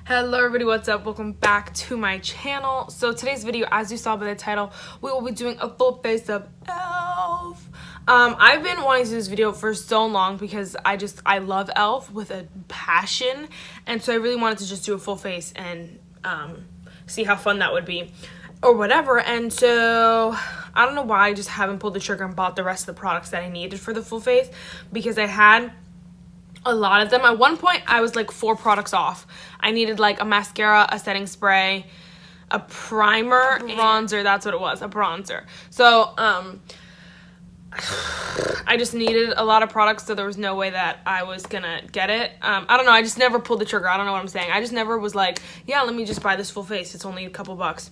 Hello everybody, what's up? Welcome back to my channel. So today's video, as you saw by the title, we will be doing a full face of E.L.F. I've been wanting to do this video for so long because I love E.L.F. with a passion, and so I really wanted to just do a full face and see how fun that would be or whatever. And so I don't know why I just haven't pulled the trigger and bought the rest of the products that I needed for the full face, because I had a lot of them. At one point I was like 4 products off. I needed like a mascara, a setting spray, a primer, bronzer. That's what it was, a bronzer. So I just needed a lot of products, so there was no way that I was gonna get it. I don't know, I just never pulled the trigger. I don't know what I'm saying. I just never was like, yeah, let me just buy this full face, it's only a couple bucks.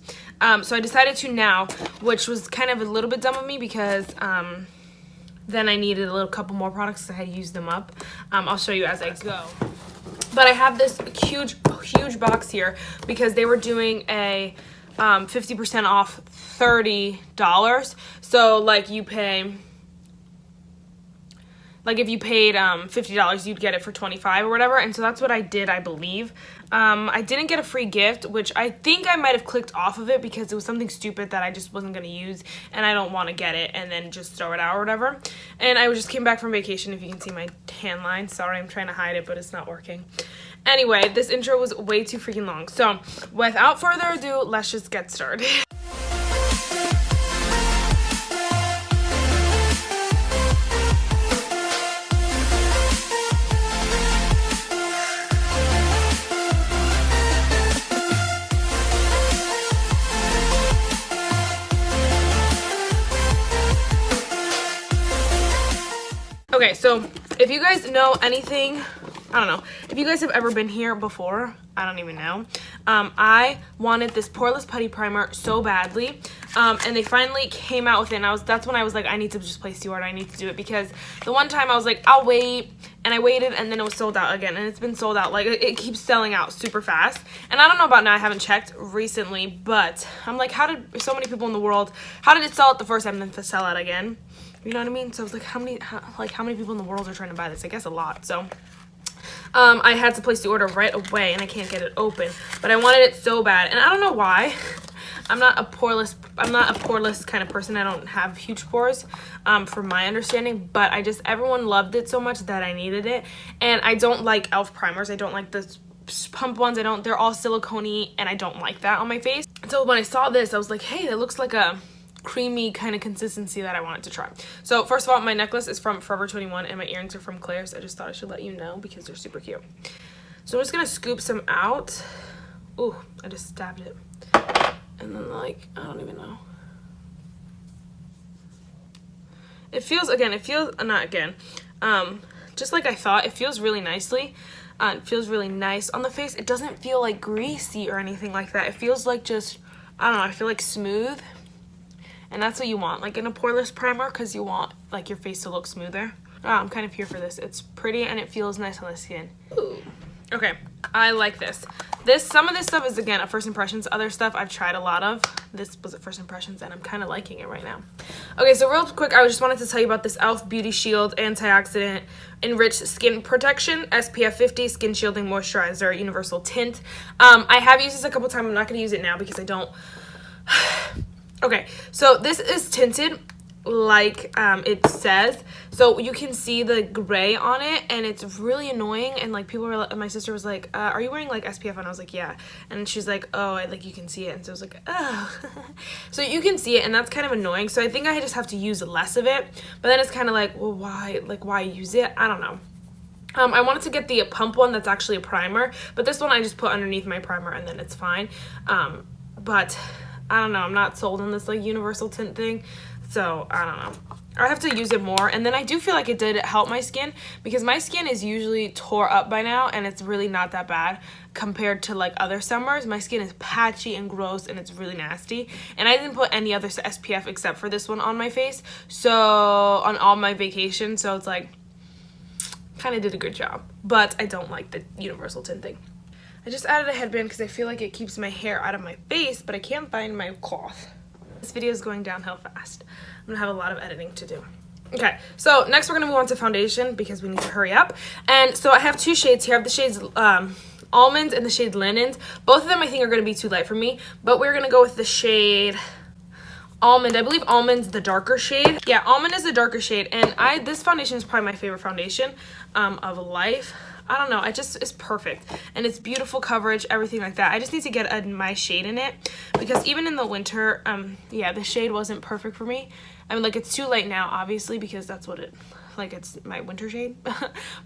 So I decided to now, which was kind of a little bit dumb of me because then I needed a couple more products because I had used them up. I'll show you as I go. But I have this huge box here because they were doing a 50% off $30. So like you pay, like if you paid $50, you'd get it for $25 or whatever. And so that's what I did, I believe. I didn't get a free gift, which I think I might have clicked off of it because it was something stupid that I just wasn't going to use, and I don't want to get it and then just throw it out or whatever. And I just came back from vacation. If you can see my tan line, sorry, I'm trying to hide it, but it's not working. Anyway, this intro was way too freaking long. So without further ado, let's just get started. Okay, so if you guys know anything, I don't know, if you guys have ever been here before, I don't even know. I wanted this Poreless Putty Primer so badly, and they finally came out with it, and that's when I was like, I need to just place the order, I need to do it, because the one time I was like, I'll wait, and I waited, and then it was sold out again, and it's been sold out, like, it keeps selling out super fast. And I don't know about now, I haven't checked recently, but I'm like, how did so many people in the world, how did it sell out the first time and then sell out again? You know what I mean? So I was like, how many people in the world are trying to buy this? I guess a lot. So I had to place the order right away, and I can't get it open, but I wanted it so bad, and I don't know why. I'm not a poreless kind of person. I don't have huge pores, from my understanding, but everyone loved it so much that I needed it. And I don't like E.L.F. primers. I don't like the pump ones. They're all silicone-y, and I don't like that on my face. So when I saw this, I was like, hey, that looks like a creamy kind of consistency that I wanted to try. So first of all, my necklace is from Forever 21 and my earrings are from Claire's. I just thought I should let you know because they're super cute. So I'm just gonna scoop some out. Ooh, I just stabbed it. And then like, I don't even know. It feels, just like I thought, it feels really nicely. It feels really nice on the face. It doesn't feel like greasy or anything like that. It feels like just, I don't know, I feel like smooth. And that's what you want, like in a poreless primer, because you want like your face to look smoother. Oh, I'm kind of here for this. It's pretty and it feels nice on the skin. Ooh. Okay, I like this. Some of this stuff is, again, a first impressions. Other stuff I've tried a lot of. This was a first impressions, and I'm kind of liking it right now. Okay, so real quick, I just wanted to tell you about this E.L.F. Beauty Shield Antioxidant Enriched Skin Protection SPF 50 Skin Shielding Moisturizer Universal Tint. I have used this a couple times. I'm not going to use it now because I don't... Okay, so this is tinted like it says, so you can see the gray on it, and it's really annoying. And like people were, my sister was like, are you wearing like SPF? And I was like, yeah. And she's like, oh, you can see it. And so I was like, oh. So you can see it, and that's kind of annoying. So I think I just have to use less of it. But then it's kind of like, well, why use it? I don't know. I wanted to get the pump one that's actually a primer, but this one I just put underneath my primer and then it's fine. But I don't know, I'm not sold on this like universal tint thing, so I don't know. I have to use it more. And then I do feel like it did help my skin, because my skin is usually tore up by now, and it's really not that bad compared to like other summers. My skin is patchy and gross, and it's really nasty, and I didn't put any other SPF except for this one on my face, so on all my vacation, so it's like kind of did a good job. But I don't like the universal tint thing. I just added a headband because I feel like it keeps my hair out of my face, but I can't find my cloth. This video is going downhill fast. I'm gonna have a lot of editing to do. Okay, so next we're gonna move on to foundation because we need to hurry up. And so I have 2 shades here. I have the shades Almonds and the shade Linens. Both of them I think are going to be too light for me, but we're going to go with the shade Almond. I believe Almond's the darker shade. Yeah, Almond is the darker shade, and this foundation is probably my favorite foundation of life. I don't know, it's perfect, and it's beautiful coverage, everything like that. I just need to get my shade in it, because even in the winter, yeah, the shade wasn't perfect for me. I mean, like, it's too light now, obviously, because that's what it's my winter shade.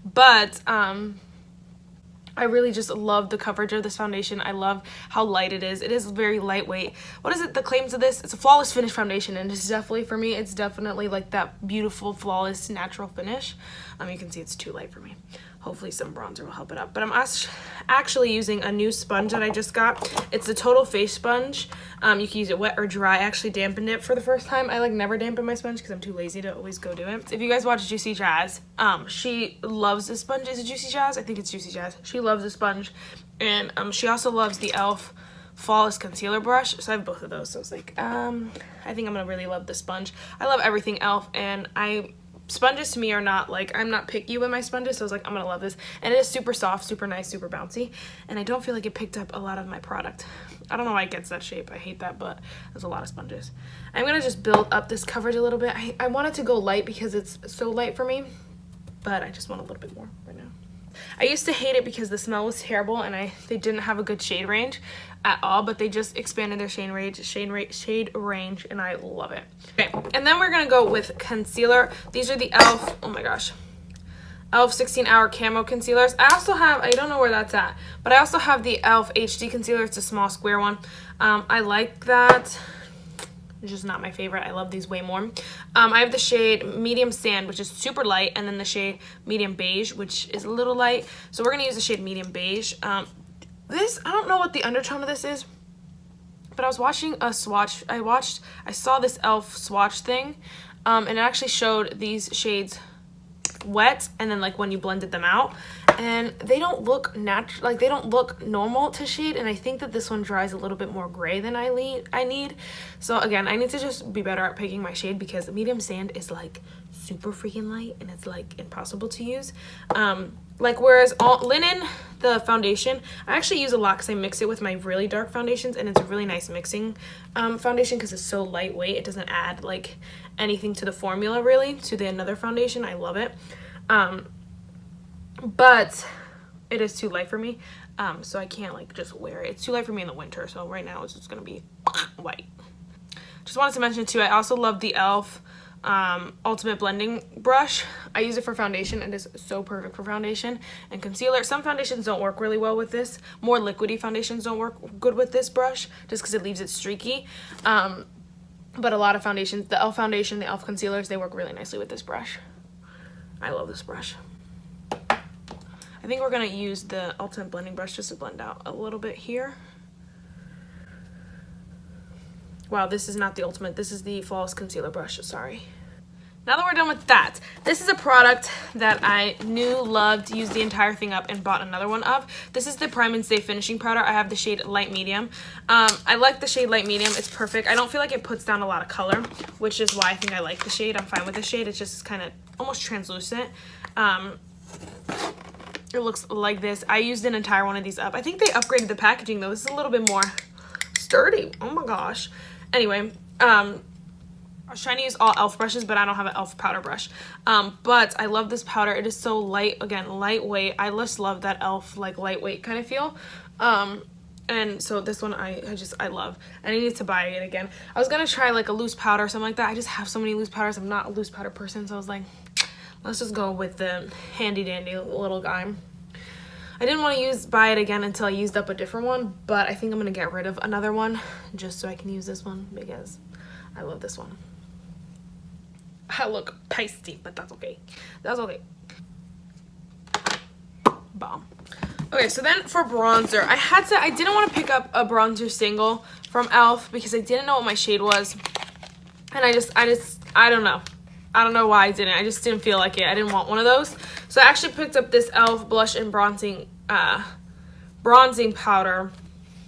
But I really just love the coverage of this foundation. I love how light it is. It is very lightweight. What is it, the claims of this? It's a flawless finish foundation, and it's definitely, for me, it's definitely like that beautiful, flawless, natural finish. You can see it's too light for me. Hopefully some bronzer will help it up. But I'm actually using a new sponge that I just got. It's the Total Face Sponge. You can use it wet or dry. I actually dampened it for the first time. I like never dampen my sponge because I'm too lazy to always go do it. If you guys watch Juicy Jazz, she loves this sponge. Is it Juicy Jazz? I think it's Juicy Jazz. She loves the sponge. And she also loves the E.L.F. Flawless Concealer Brush. So I have both of those. So I was like, I think I'm going to really love this sponge. I love everything E.L.F. and sponges to me are not like, I'm not picky with my sponges, so I was like, I'm gonna love this. And it is super soft, super nice, super bouncy, and I don't feel like it picked up a lot of my product. I don't know why it gets that shape. I hate that, but there's a lot of sponges. I'm gonna just build up this coverage a little bit. I want it to go light because it's so light for me, but I just want a little bit more right now. I used to hate it because the smell was terrible and they didn't have a good shade range at all, but they just expanded their shade range, and I love it. Okay, and then we're gonna go with concealer. These are the E.L.F. Oh my gosh, E.L.F. 16-hour camo concealers. I also have, I don't know where that's at, but I also have the E.L.F. HD concealer. It's a small square one. I like that. It's just not my favorite. I love these way more. I have the shade Medium Sand, which is super light, and then the shade Medium Beige, which is a little light. So we're going to use the shade Medium Beige. I don't know what the undertone of this is, but I was watching a swatch. I saw this E.L.F. swatch thing, and it actually showed these shades wet and then like when you blended them out, and they don't look natural, like they don't look normal to shade, and I think that this one dries a little bit more gray than I need. So again, I need to just be better at picking my shade, because Medium Sand is like super freaking light and it's like impossible to use. Like whereas Linen, the foundation, I actually use a lot because I mix it with my really dark foundations, and it's a really nice mixing foundation because it's so lightweight. It doesn't add like anything to the formula really, to the another foundation. I love it. But it is too light for me, so I can't like just wear it. It's too light for me in the winter, so right now it's just gonna be white. Just wanted to mention too, I also love the E.L.F. Ultimate Blending Brush. I use it for foundation. It is so perfect for foundation and concealer. Some foundations don't work really well with this. More liquidy foundations don't work good with this brush just because it leaves it streaky. But a lot of foundations, the E.L.F. foundation, the E.L.F. concealers, they work really nicely with this brush. I love this brush. I think we're going to use the Ultimate Blending Brush just to blend out a little bit here. Wow, this is not the Ultimate. This is the Flawless Concealer Brush, sorry. Now that we're done with that, this is a product that I knew, loved, used the entire thing up, and bought another one of. This is the Prime and Stay Finishing Powder. I have the shade Light Medium. I like the shade Light Medium. It's perfect. I don't feel like it puts down a lot of color, which is why I think I like the shade. I'm fine with the shade. It's just kind of almost translucent. It looks like this. I used an entire one of these up. I think they upgraded the packaging though. This is a little bit more sturdy. Oh my gosh. Anyway, I was trying to use all E.L.F. brushes, but I don't have an E.L.F. powder brush. But I love this powder. It is so light. Again, lightweight. I just love that E.L.F. like lightweight kind of feel. And so this one I love. And I need to buy it again. I was gonna try like a loose powder or something like that. I just have so many loose powders. I'm not a loose powder person, so I was like, let's just go with the handy dandy little guy. I didn't want to buy it again until I used up a different one, but I think I'm gonna get rid of another one just so I can use this one because I love this one. I look pasty, but that's okay. That's okay. Bomb. Okay, so then for bronzer, I didn't want to pick up a bronzer single from E.L.F. because I didn't know what my shade was, and I don't know. I don't know why I didn't. I just didn't feel like it. I didn't want one of those. So I actually picked up this E.L.F. blush and bronzing powder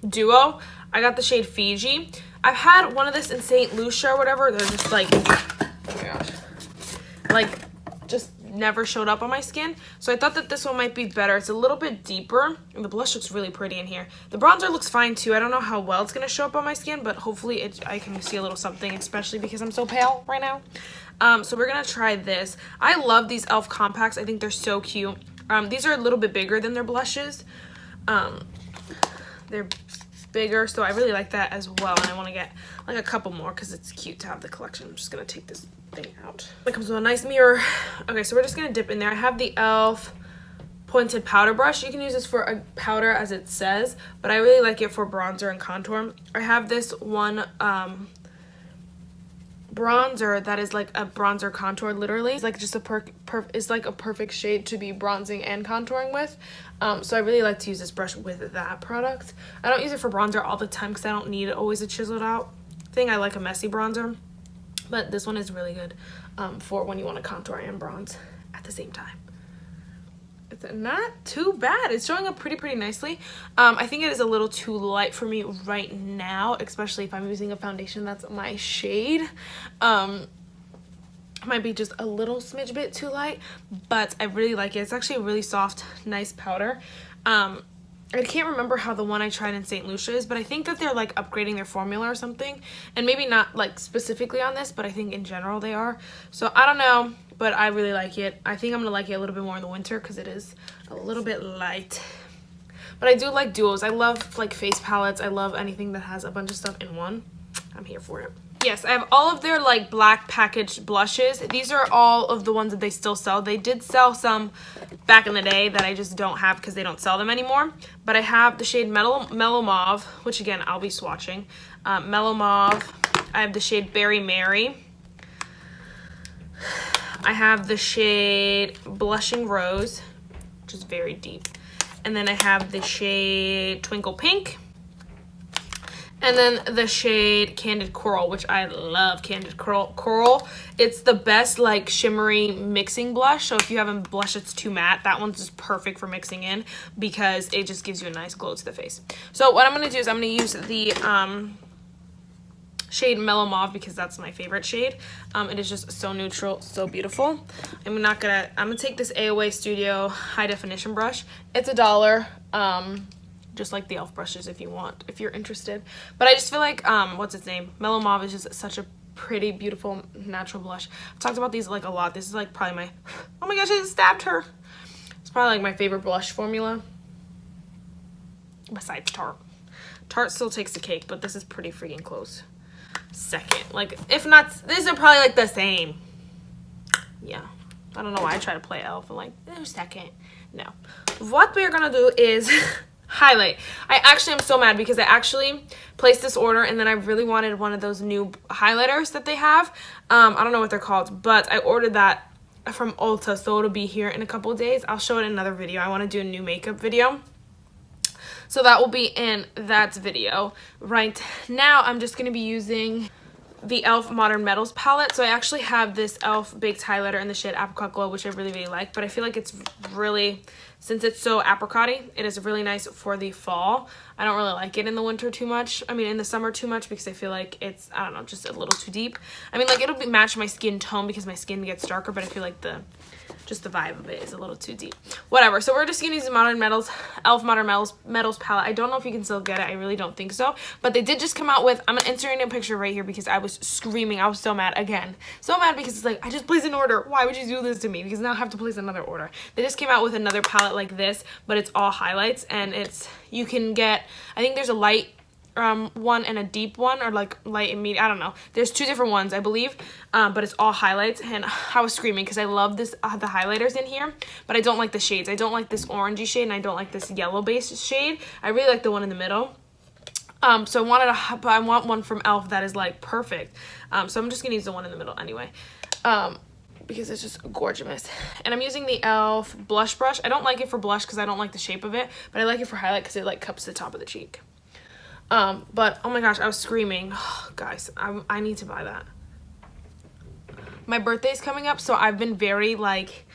duo. I got the shade Fiji. I've had one of this in St. Lucia or whatever. They're just like, oh my gosh, like just never showed up on my skin. So I thought that this one might be better. It's a little bit deeper, and the blush looks really pretty in here. The bronzer looks fine too. I don't know how well it's going to show up on my skin, but hopefully I can see a little something, especially because I'm so pale right now. So we're going to try this. I love these E.L.F. compacts. I think they're so cute. These are a little bit bigger than their blushes. They're bigger, so I really like that as well, and I want to get like a couple more because it's cute to have the collection. I'm just going to take this thing out. It comes with a nice mirror. Okay, so we're just going to dip in there. I have the E.L.F. pointed powder brush. You can use this for a powder as it says, but I really like it for bronzer and contour. I have this one bronzer that is like a bronzer contour, literally. It's like just it's like a perfect shade to be bronzing and contouring with. So I really like to use this brush with that product. I don't use it for bronzer all the time because I don't need always a chiseled out thing. I like a messy bronzer, but this one is really good for when you want to contour and bronze at the same time. It's not too bad. It's showing up pretty nicely. I think it is a little too light for me right now, especially if I'm using a foundation that's my shade. Might be just a little smidge bit too light, but I really like it. It's actually a really soft, nice powder. I can't remember how the one I tried in St. Lucia is, but I think that they're like upgrading their formula or something, and maybe not like specifically on this, but I think in general they are. So I don't know, but I really like it. I think I'm gonna like it a little bit more in the winter because it is a little bit light. But I do like duos. I love like face palettes. I love anything that has a bunch of stuff in one. I'm here for it. Yes, I have all of their like black packaged blushes. These are all of the ones that they still sell. They did sell some back in the day that I just don't have because they don't sell them anymore. But I have the shade Mellow Mauve, which again, I'll be swatching. Mellow Mauve. I have the shade Berry Mary. I have the shade Blushing Rose, which is very deep. And then I have the shade Twinkle Pink. And then the shade Candid Coral, which I love Candid Coral. It's the best like shimmery mixing blush. So if you have a blush that's too matte, that one's just perfect for mixing in because it just gives you a nice glow to the face. So what I'm going to do is I'm going to use the shade Mellow Mauve because that's my favorite shade. It is just so neutral, so beautiful. I'm gonna take this AOA Studio high definition brush. It's $1. Just like the E.L.F. brushes if you're interested. But I just feel like, what's its name? Mellow Mauve is just such a pretty, beautiful, natural blush. I've talked about these like a lot. This is like probably my, oh my gosh, I just stabbed her. It's probably like my favorite blush formula. Besides Tarte. Tarte still takes the cake, but this is pretty freaking close. Second. Like, if not, these are probably like the same. Yeah. I don't know why I try to play E.L.F. and like, they're second. No. What we're gonna do is highlight. I actually am so mad because I actually placed this order and then I really wanted one of those new highlighters that they have. I don't know what they're called, but I ordered that from Ulta, so it'll be here in a couple of days. I'll show it in another video. I want to do a new makeup video, so that will be in that video. Right now I'm just going to be using the E.L.F. Modern Metals palette. So I actually have this E.L.F. Baked Highlighter in the shade Apricot Glow, which I really like, but I feel like it's really, since it's so apricot-y, it is really nice for the fall. I don't really like it in the winter too much. I mean, in the summer too much because I feel like it's, I don't know, just a little too deep. I mean, like, it'll match my skin tone because my skin gets darker, but I feel like just the vibe of it is a little too deep. Whatever. So we're just gonna use the Modern Metals, E.L.F. Modern Metals palette. I don't know if you can still get it. I really don't think so. But they did just come out with, I'm gonna insert in a picture right here because I was screaming. I was so mad again. So mad because it's like, I just placed an order. Why would you do this to me? Because now I have to place another order. They just came out with another palette like this, but it's all highlights, and you can get, I think there's a light one and a deep one, or like light and medium. I don't know. There's two different ones, I believe, but it's all highlights. And I was screaming because I love this the highlighters in here, but I don't like the shades. I don't like this orangey shade, and I don't like this yellow based shade. I really like the one in the middle. So I want one from E.L.F. that is like perfect. So I'm just gonna use the one in the middle anyway, because it's just gorgeous. And I'm using the E.L.F. blush brush. I don't like it for blush because I don't like the shape of it, but I like it for highlight because it like cups the top of the cheek. But oh my gosh, I was screaming. Oh, guys, I need to buy that. My birthday's coming up, so I've been very like,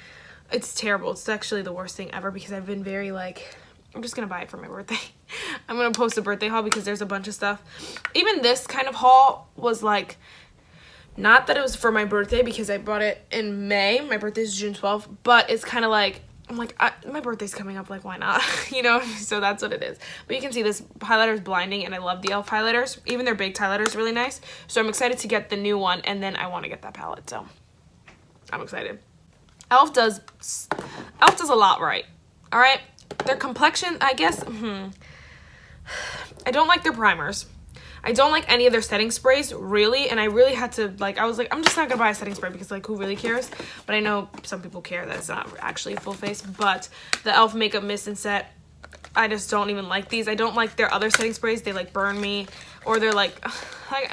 it's terrible. It's actually the worst thing ever because I've been very like, I'm just gonna buy it for my birthday. I'm gonna post a birthday haul because there's a bunch of stuff. Even this kind of haul was like Not that it was for my birthday because I bought it in May. My birthday is June 12th, but it's kind of like, I'm like, my birthday's coming up, like, why not? You know, so that's what it is. But you can see this highlighter is blinding, and I love the E.L.F. highlighters. Even their baked highlighter is really nice. So I'm excited to get the new one, and then I want to get that palette, so I'm excited. E.L.F. does a lot right, all right? Their complexion, I guess, I don't like their primers. I don't like any of their setting sprays, really, and I really had to, like, I was like, I'm just not gonna buy a setting spray because, like, who really cares? But I know some people care that it's not actually a full face, but the E.L.F. Makeup Mist and Set, I just don't even like these. I don't like their other setting sprays. They, like, burn me, or they're, like,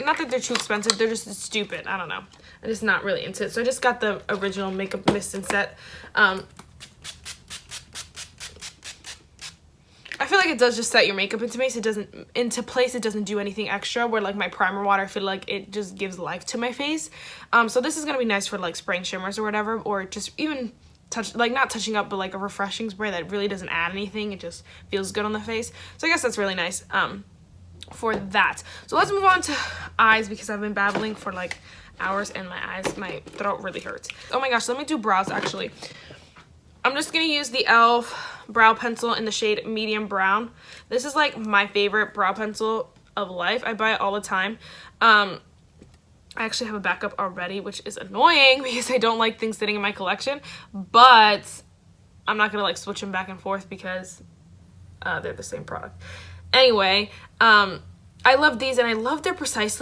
not that they're too expensive, they're just stupid. I don't know. I'm just not really into it. So I just got the original Makeup Mist and Set. I feel like it does just set your makeup into place. It doesn't do anything extra, where like my primer water, I feel like it just gives life to my face. So this is gonna be nice for like spraying shimmers or whatever, or just even not touching up, but like a refreshing spray that really doesn't add anything. It just feels good on the face. So I guess that's really nice for that. So let's move on to eyes, because I've been babbling for like hours and my throat really hurts. Oh my gosh, let me do brows actually. I'm just going to use the E.L.F. brow pencil in the shade medium brown. This is like my favorite brow pencil of life. I buy it all the time. I actually have a backup already, which is annoying because I don't like things sitting in my collection, but I'm not going to like switch them back and forth because they're the same product. Anyway, I love these, and I love their precise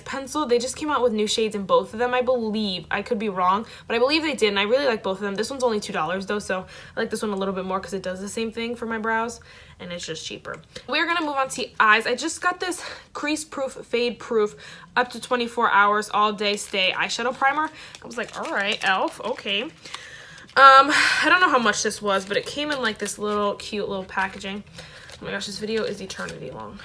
pencil. They just came out with new shades in both of them, I believe. I could be wrong, but I believe they did, and I really like both of them. This one's only $2 though, so I like this one a little bit more because it does the same thing for my brows, and it's just cheaper. We're gonna move on to eyes. I just got this crease proof, fade proof, up to 24 hours, all day stay eyeshadow primer. I was like, all right, E.L.F., okay. I don't know how much this was, but it came in like this little cute little packaging. Oh my gosh, this video is eternity long.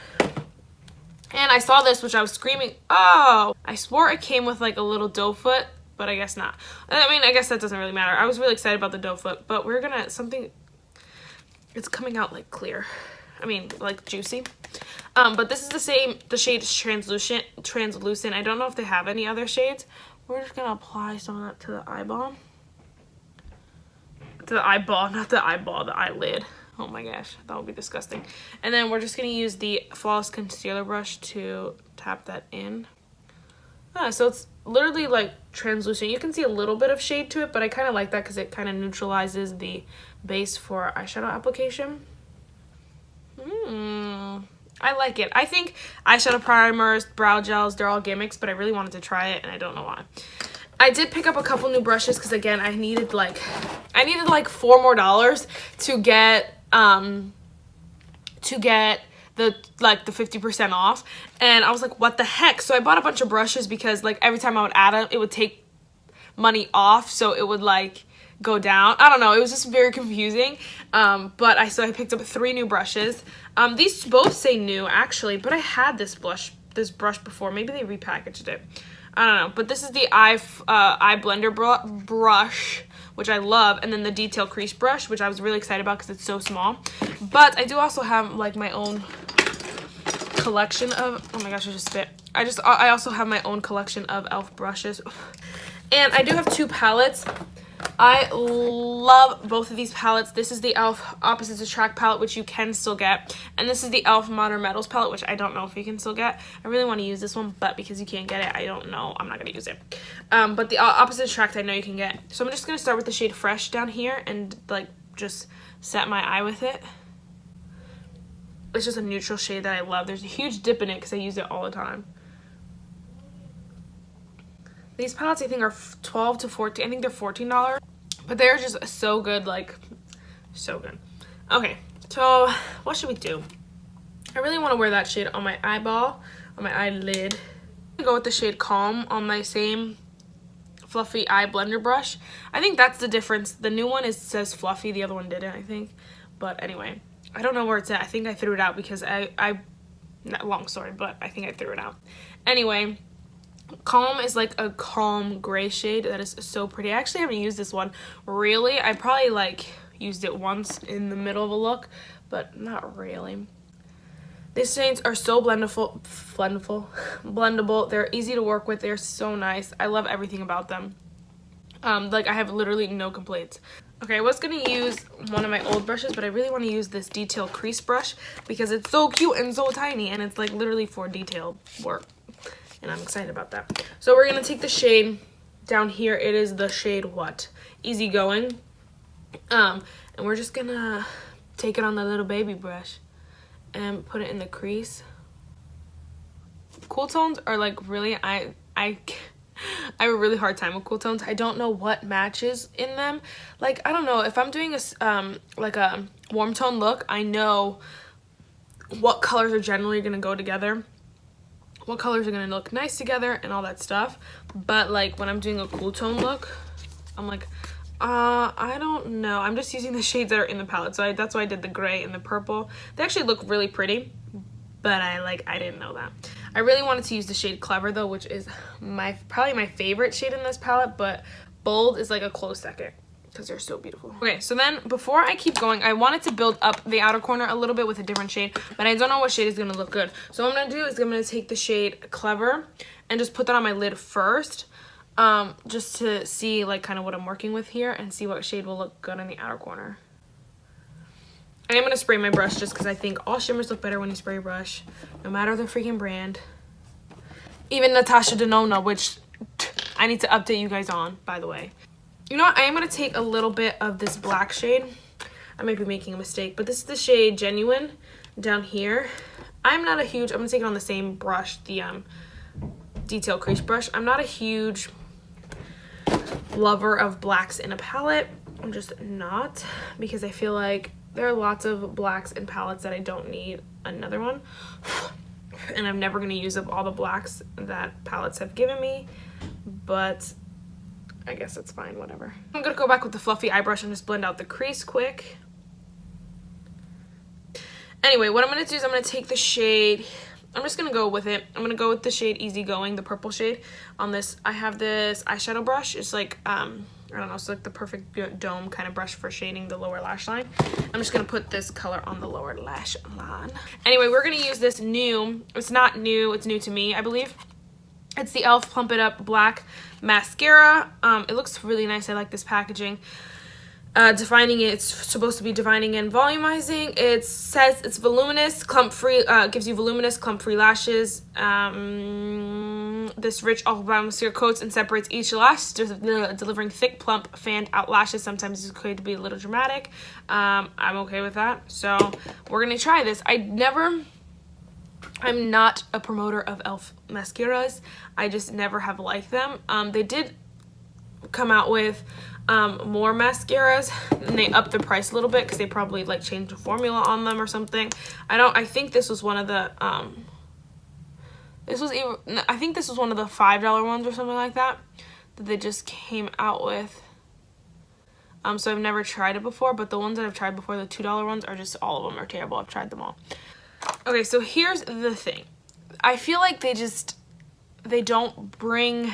And I saw this, which I was screaming, oh! I swore it came with like a little doe foot, but I guess not. I mean, I guess that doesn't really matter. I was really excited about the doe foot, but we're gonna, it's coming out like clear. I mean, like juicy. But this is the shade is translucent. I don't know if they have any other shades. We're just gonna apply some of that to the eyeball. To the eyeball, not the eyeball, the eyelid. Oh my gosh, that would be disgusting. And then we're just going to use the Flawless Concealer brush to tap that in. So it's literally like translucent. You can see a little bit of shade to it, but I kind of like that because it kind of neutralizes the base for eyeshadow application. I like it. I think eyeshadow primers, brow gels, they're all gimmicks, but I really wanted to try it, and I don't know why. I did pick up a couple new brushes because, again, I needed like $4 more to get the 50% off, and I was like, what the heck? So I bought a bunch of brushes because like every time I would add them, it would take money off, so it would like go down. I don't know, it was just very confusing. But I picked up 3 new brushes. These both say new actually, but I had this brush before. Maybe they repackaged it. I don't know, but this is the eye blender brush, which I love, and then the detail crease brush, which I was really excited about because it's so small. But I do also have like my own collection of, oh my gosh, I just spit. I also have my own collection of E.L.F. brushes, and I do have 2 palettes. I love both of these palettes. This is the E.L.F. Opposites Attract palette, which you can still get. And this is the E.L.F. Modern Metals palette, which I don't know if you can still get. I really want to use this one, but because you can't get it, I don't know. I'm not going to use it. But the Opposites Attract I know you can get. So I'm just going to start with the shade Fresh down here and like just set my eye with it. It's just a neutral shade that I love. There's a huge dip in it because I use it all the time. These palettes I think are $12 to $14. I think they're $14, but they're just so good, like so good. Okay, so what should we do? I really want to wear that shade on my eyeball, on my eyelid. I'm gonna go with the shade Calm on my same fluffy eye blender brush. I think that's the difference. The new one says fluffy, the other one didn't, I think. But anyway, I don't know where it's at. I think I threw it out because long story, but I think I threw it out. Anyway, Calm is like a calm gray shade that is so pretty. I actually haven't used this one really. I probably like used it once in the middle of a look, but not really. These shades are so blendable. They're easy to work with. They're so nice. I love everything about them. Like, I have literally no complaints. Okay, I was gonna use one of my old brushes, but I really want to use this detail crease brush because it's so cute and so tiny, and it's like literally for detail work, and I'm excited about that. So we're gonna take the shade down here. It is the shade what? Easygoing. And we're just gonna take it on the little baby brush and put it in the crease. Cool tones are like really, I have a really hard time with cool tones. I don't know what matches in them. Like, I don't know, if I'm doing a like a warm tone look, I know what colors are generally gonna go together, what colors are gonna look nice together and all that stuff. But like when I'm doing a cool tone look, I'm like, I don't know. I'm just using the shades that are in the palette. So that's why I did the gray and the purple. They actually look really pretty, but I didn't know that. I really wanted to use the shade Clever though, which is probably my favorite shade in this palette, but Bold is like a close second because they're so beautiful. Okay, so then before I keep going, I wanted to build up the outer corner a little bit with a different shade, but I don't know what shade is gonna look good. So what I'm gonna do is I'm gonna take the shade Clever and just put that on my lid first, just to see like kind of what I'm working with here and see what shade will look good on the outer corner. I am going to spray my brush just because I think all shimmers look better when you spray your brush, no matter the freaking brand. Even Natasha Denona, which I need to update you guys on, by the way. You know what? I am going to take a little bit of this black shade. I might be making a mistake, but this is the shade Genuine down here. I'm going to take it on the same brush, the detail crease brush. I'm not a huge lover of blacks in a palette. I'm just not, because I feel like there are lots of blacks in palettes that I don't need another one. And I'm never going to use up all the blacks that palettes have given me. But I guess it's fine, whatever. I'm going to go back with the fluffy eye brush and just blend out the crease quick. Anyway, what I'm going to do is I'm going to take the shade, I'm just going to go with it. I'm going to go with the shade Easygoing, the purple shade. On this, I have this eyeshadow brush. It's like, I don't know, it's like the perfect dome kind of brush for shading the lower lash line. I'm just going to put this color on the lower lash line. Anyway, we're going to use this new, it's not new, it's new to me, I believe. It's the E.L.F. Plump It Up Black Mascara. It looks really nice. I like this packaging. Defining it, it's supposed to be defining and volumizing. It says it's voluminous, clump free, gives you voluminous, clump free lashes. This rich all-brown mascara coats and separates each lash, delivering thick, plump, fanned out lashes. Sometimes it's okay to be a little dramatic. I'm okay with that. So we're gonna try this. I'm not a promoter of E.L.F. mascaras. I just never have liked them. They did come out with more mascaras, and they upped the price a little bit because they probably like changed the formula on them or something. I think this was one of the I think this was one of the $5 ones or something like that they just came out with. So I've never tried it before, but the ones that I've tried before, the $2 ones, are just, all of them are terrible. I've tried them all. Okay, so here's the thing. I feel like they don't bring,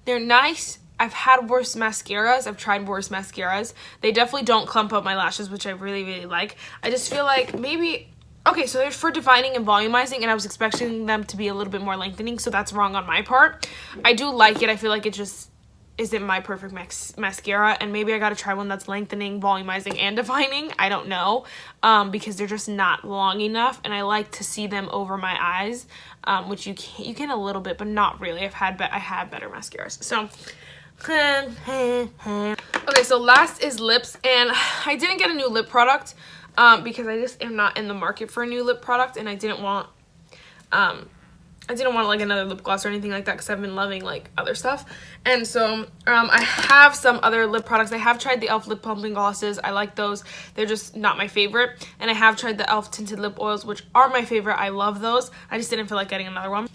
they're nice. I've had worse mascaras. I've tried worse mascaras. They definitely don't clump up my lashes, which I really, really like. I just feel like maybe, okay, so they're for defining and volumizing, and I was expecting them to be a little bit more lengthening, so that's wrong on my part. I do like it. I feel like it just isn't my perfect mascara, and maybe I gotta try one that's lengthening, volumizing, and defining. I don't know, because they're just not long enough, and I like to see them over my eyes, which you can a little bit, but not really. I had better mascaras. So okay, so last is lips, and I didn't get a new lip product because I just am not in the market for a new lip product, and I didn't want like another lip gloss or anything like that because I've been loving like other stuff. And so I have some other lip products. I have tried the E.L.F. lip plumping glosses. I like those. They're just not my favorite. And I have tried the E.L.F. tinted lip oils, which are my favorite. I love those. I just didn't feel like getting another one.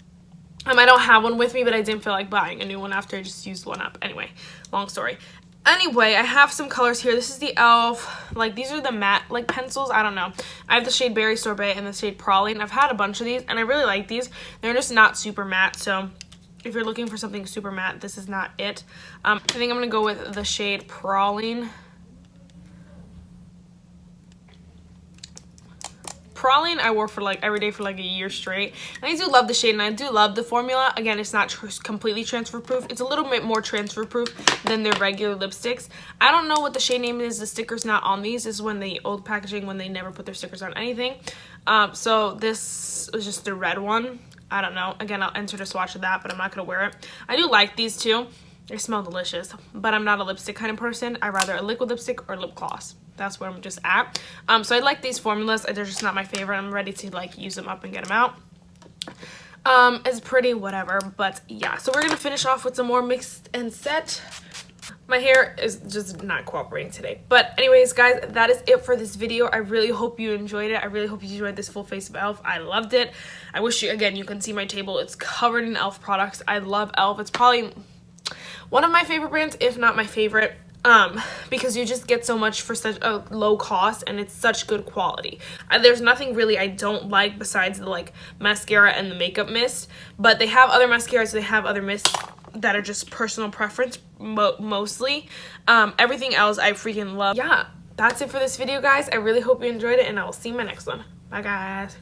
I don't have one with me, but I didn't feel like buying a new one after I just used one up. Anyway, long story. Anyway, I have some colors here. This is the E.L.F. Like, these are the matte, like, pencils. I don't know. I have the shade Berry Sorbet and the shade Praline. I've had a bunch of these, and I really like these. They're just not super matte, so if you're looking for something super matte, this is not it. I think I'm going to go with the shade Praline. Praline I wore for like every day for like a year straight, and I do love the shade and I do love the formula. Again, it's not completely transfer proof. It's a little bit more transfer proof than their regular lipsticks. I don't know what the shade name is. The sticker's not on these. This is when the old packaging, when they never put their stickers on anything. So this was just the red one. I don't know. Again, I'll enter the swatch of that, but I'm not gonna wear it. I do like these too. They smell delicious, but I'm not a lipstick kind of person. I'd rather a liquid lipstick or lip gloss. That's where I'm just at. So I like these formulas. They're just not my favorite. I'm ready to like use them up and get them out. It's pretty whatever, but yeah. So we're gonna finish off with some more mixed and set. My hair is just not cooperating today. But anyways, guys, that is it for this video. I really hope you enjoyed it. I really hope you enjoyed this full face of E.L.F. I loved it. I wish you, again, you can see my table. It's covered in E.L.F. products. I love E.L.F. It's probably one of my favorite brands, if not my favorite, because you just get so much for such a low cost and it's such good quality. There's nothing really I don't like besides the like mascara and the makeup mist, but they have other mascaras, they have other mists that are just personal preference mostly. Everything else I freaking love. Yeah, that's it for this video, guys. I really hope you enjoyed it, and I will see you in my next one. Bye, guys.